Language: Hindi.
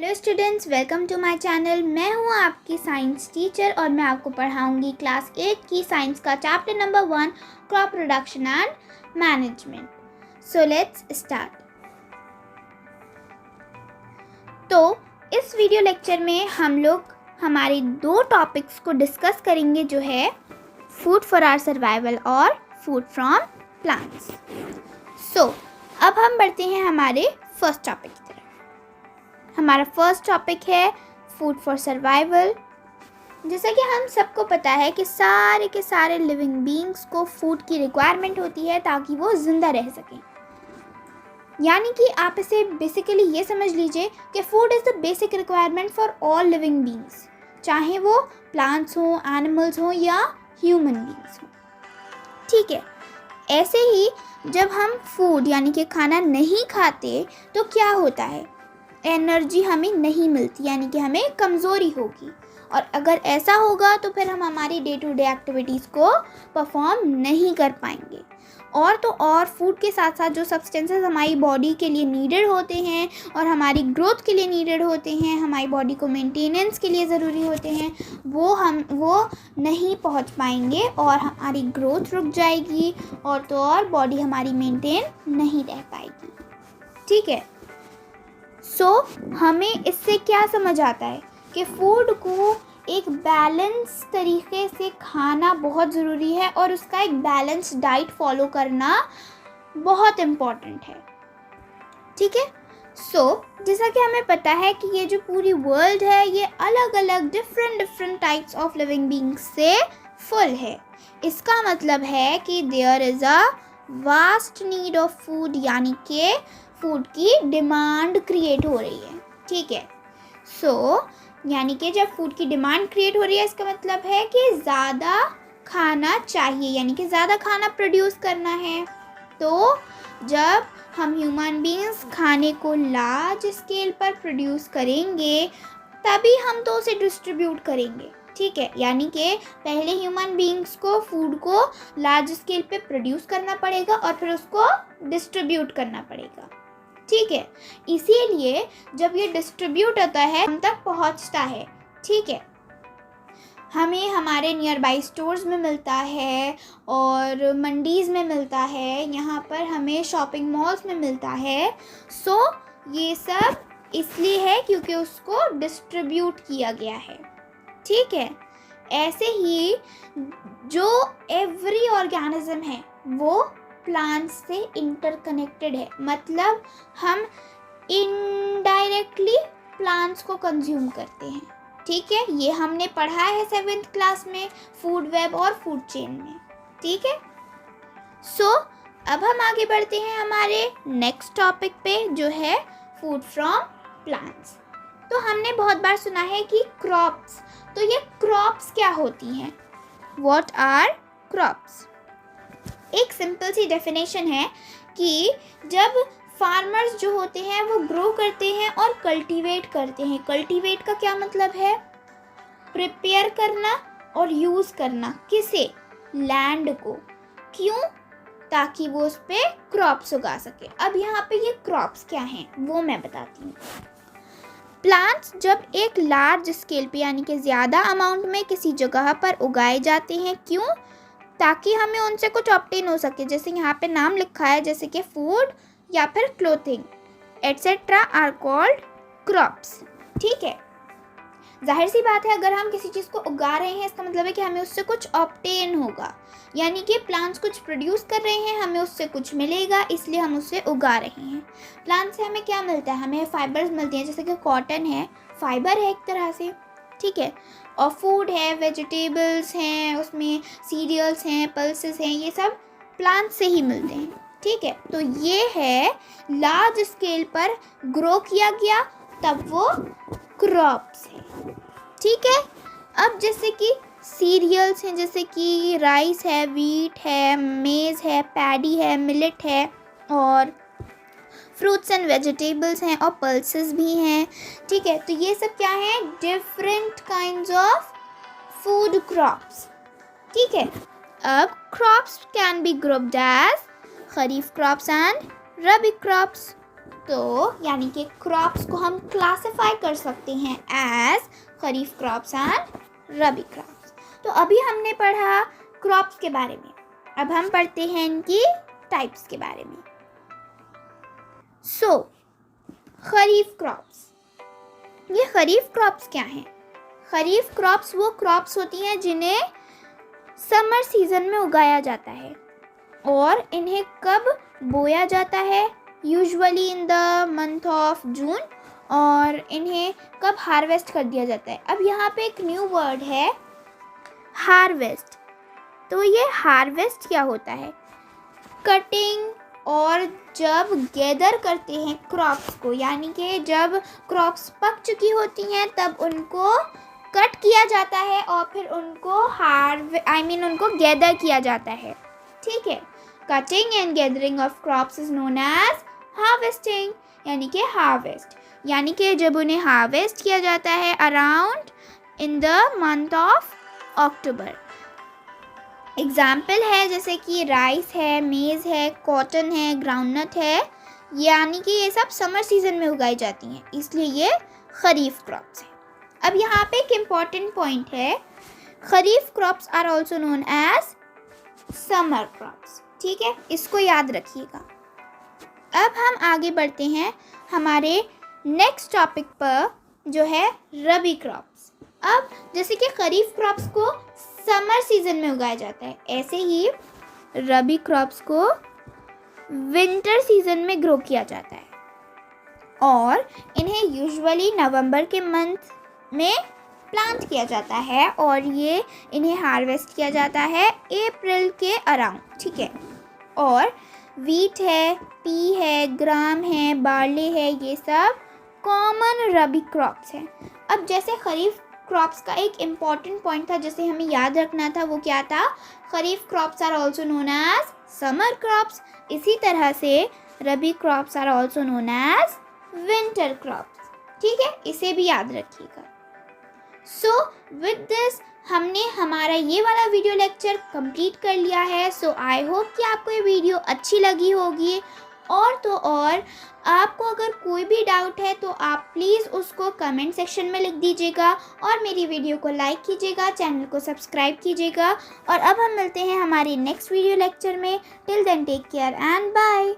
Hello students, welcome to my channel. मैं हूँ आपकी साइंस टीचर और मैं आपको पढ़ाऊँगी क्लास 8 की साइंस का chapter number 1 crop production and management. So let's start. तो इस वीडियो लेक्चर में हम लोग हमारे दो टॉपिक्स को डिस्कस करेंगे, जो है फूड फॉर आवर सर्वाइवल और फूड फ्रॉम प्लांट्स। सो अब हम बढ़ते हैं हमारे फर्स्ट टॉपिक की तरफ। हमारा फर्स्ट टॉपिक है फूड फॉर सर्वाइवल। जैसा कि हम सबको पता है कि सारे के सारे लिविंग बीइंग्स को फूड की रिक्वायरमेंट होती है ताकि वो ज़िंदा रह सकें। यानी कि आप इसे बेसिकली ये समझ लीजिए कि food is the basic requirement for all living beings, चाहे वो प्लांट्स हों, एनिमल्स हों या ह्यूमन बीइंग्स हों। ठीक है, ऐसे ही जब हम फूड यानी कि खाना नहीं खाते तो क्या होता है, एनर्जी हमें नहीं मिलती, यानी कि हमें कमज़ोरी होगी। और अगर ऐसा होगा तो फिर हम हमारी डे टू डे एक्टिविटीज़ को परफॉर्म नहीं कर पाएंगे। और तो और फूड के साथ साथ जो सब्सटेंसेस हमारी बॉडी के लिए नीडेड होते हैं और हमारी ग्रोथ के लिए नीडेड होते हैं, हमारी बॉडी को मेंटेनेंस के लिए ज़रूरी होते हैं, वो नहीं पहुंच पाएंगे और हमारी ग्रोथ रुक जाएगी और तो और बॉडी हमारी मेंटेन नहीं रह पाएगी। ठीक है, हमें इससे क्या समझ आता है कि फूड को एक बैलेंस तरीके से खाना बहुत ज़रूरी है और उसका एक बैलेंस डाइट फॉलो करना बहुत इम्पॉर्टेंट है। ठीक है, जैसा कि हमें पता है कि ये जो पूरी वर्ल्ड है ये अलग अलग different types of living beings से फुल है। इसका मतलब है कि there is a vast need of food, यानी कि फूड की डिमांड क्रिएट हो रही है। ठीक है, यानी कि जब फूड की डिमांड क्रिएट हो रही है इसका मतलब है कि ज़्यादा खाना चाहिए, यानी कि ज़्यादा खाना प्रोड्यूस करना है। तो जब हम ह्यूमन बीइंग्स खाने को लार्ज स्केल पर प्रोड्यूस करेंगे तभी हम तो उसे डिस्ट्रीब्यूट करेंगे। ठीक है, यानी कि पहले ह्यूमन बीइंग्स को फूड को लार्ज स्केल पे प्रोड्यूस करना पड़ेगा और फिर उसको डिस्ट्रीब्यूट करना पड़ेगा। ठीक है, इसीलिए जब ये डिस्ट्रीब्यूट होता है हम तक पहुंचता है। ठीक है, हमें हमारे नियर बाई स्टोर्स में मिलता है और मंडीज़ में मिलता है, यहाँ पर हमें शॉपिंग मॉल्स में मिलता है। ये सब इसलिए है क्योंकि उसको डिस्ट्रीब्यूट किया गया है। ठीक है, ऐसे ही जो एवरी ऑर्गेनिज्म है वो प्लांट्स से इंटरकनेक्टेड है, मतलब हम इनडायरेक्टली प्लांट्स को कंज्यूम करते हैं। ठीक है, ये हमने पढ़ा है 7th क्लास में फूड वेब और फूड चेन में। ठीक है, अब हम आगे बढ़ते हैं हमारे नेक्स्ट टॉपिक पे, जो है फूड फ्रॉम प्लांट्स। तो हमने बहुत बार सुना है कि क्रॉप्स, तो ये क्रॉप्स क्या होती हैं? What are crops? एक सिंपल सी डेफिनेशन है कि जब फार्मर्स जो होते हैं वो ग्रो करते हैं और कल्टीवेट करते हैं। कल्टीवेट का क्या मतलब है? प्रिपेयर करना और यूज़ करना। किसे? लैंड को। क्यों? ताकि वो उस पर क्रॉप्स उगा सके। अब यहाँ पे ये क्रॉप्स क्या हैं वो मैं बताती हूँ। प्लांट्स जब एक लार्ज स्केल पे यानी कि ज़्यादा अमाउंट में किसी जगह पर उगाए जाते हैं, क्यों? ताकि हमें उनसे कुछ ऑब्टेन हो सके। जैसे यहाँ पे नाम लिखा है, जैसे कि फूड या फिर clothing etcetera are called crops. ठीक है, जाहिर सी बात है अगर हम किसी चीज़ को उगा रहे हैं इसका मतलब है कि हमें उससे कुछ ऑब्टेन होगा, यानी कि प्लांट्स कुछ प्रोड्यूस कर रहे हैं, हमें उससे कुछ मिलेगा, इसलिए हम उससे उगा रहे हैं। प्लांट से हमें क्या मिलता है? हमें फाइबर्स मिलती हैं, जैसे कि कॉटन है, फाइबर है एक तरह से। ठीक है, और फूड है, वेजिटेबल्स हैं, उसमें सीरियल्स हैं, पल्सेस हैं, ये सब प्लांट से ही मिलते हैं। ठीक है, तो ये है लार्ज स्केल पर ग्रो किया गया, तब वो क्रॉप्स है। ठीक है, अब जैसे कि सीरियल्स हैं, जैसे कि राइस है, वीट है, मेज है, पैडी है, मिलेट है, और फ्रूट्स एंड वेजिटेबल्स हैं और पल्सेस भी हैं। ठीक है, तो ये सब क्या है? Different kinds of food crops. ठीक है, अब crops can be grouped as kharif crops and rabi crops. तो यानी कि क्रॉप्स को हम क्लासिफाई कर सकते हैं as kharif crops and rabi crops. तो अभी हमने पढ़ा क्रॉप्स के बारे में, अब हम पढ़ते हैं इनकी टाइप्स के बारे में। सो खरीफ क्रॉप्स, ये खरीफ क्रॉप्स क्या हैं? खरीफ क्रॉप्स वो क्रॉप्स होती हैं जिन्हें समर सीजन में उगाया जाता है और इन्हें कब बोया जाता है? Usually in the month of June, और इन्हें कब हार्वेस्ट कर दिया जाता है? अब यहाँ पे एक न्यू वर्ड है हार्वेस्ट। तो ये हार्वेस्ट क्या होता है? कटिंग, और जब गैदर करते हैं क्रॉप्स को, यानी कि जब क्रॉप्स पक चुकी होती हैं तब उनको कट किया जाता है और फिर उनको उनको गैदर किया जाता है। ठीक है, cutting and gathering of crops is known as harvesting, यानी कि हार्वेस्ट, यानी कि जब उन्हें हार्वेस्ट किया जाता है around in the month of October. Example है जैसे कि राइस है, मेज़ है, कॉटन है, ग्राउंडनट है, यानी कि ये सब समर सीजन में उगाई जाती हैं, इसलिए ये खरीफ क्रॉप्स हैं। अब यहाँ पे एक इम्पॉर्टेंट पॉइंट है, kharif crops are also known as summer crops. ठीक है, इसको याद रखिएगा। अब हम आगे बढ़ते हैं हमारे नेक्स्ट टॉपिक पर, जो है रबी क्रॉप्स। अब जैसे कि खरीफ क्रॉप्स को समर सीजन में उगाया जाता है, ऐसे ही रबी क्रॉप्स को विंटर सीजन में ग्रो किया जाता है और इन्हें यूजुअली नवंबर के मंथ में प्लांट किया जाता है और ये इन्हें हार्वेस्ट किया जाता है अप्रैल के अराउंड। ठीक है, और वीट है, पी है, ग्राम है, बार्ले है, ये सब कॉमन रबी क्रॉप्स हैं। अब जैसे खरीफ क्रॉप्स का एक इम्पॉर्टेंट पॉइंट था जिसे हमें याद रखना था, वो क्या था? Kharif crops are also known as summer crops. इसी तरह से rabi crops are also known as winter crops. ठीक है, इसे भी याद रखिएगा। सो विद दिस हमने हमारा ये वाला वीडियो लेक्चर कंप्लीट कर लिया है। सो आई होप कि आपको ये वीडियो अच्छी लगी होगी, और तो और आपको अगर कोई भी डाउट है तो आप प्लीज़ उसको कमेंट सेक्शन में लिख दीजिएगा और मेरी वीडियो को लाइक कीजिएगा, चैनल को सब्सक्राइब कीजिएगा। और अब हम मिलते हैं हमारी नेक्स्ट वीडियो लेक्चर में। Till then take care and bye.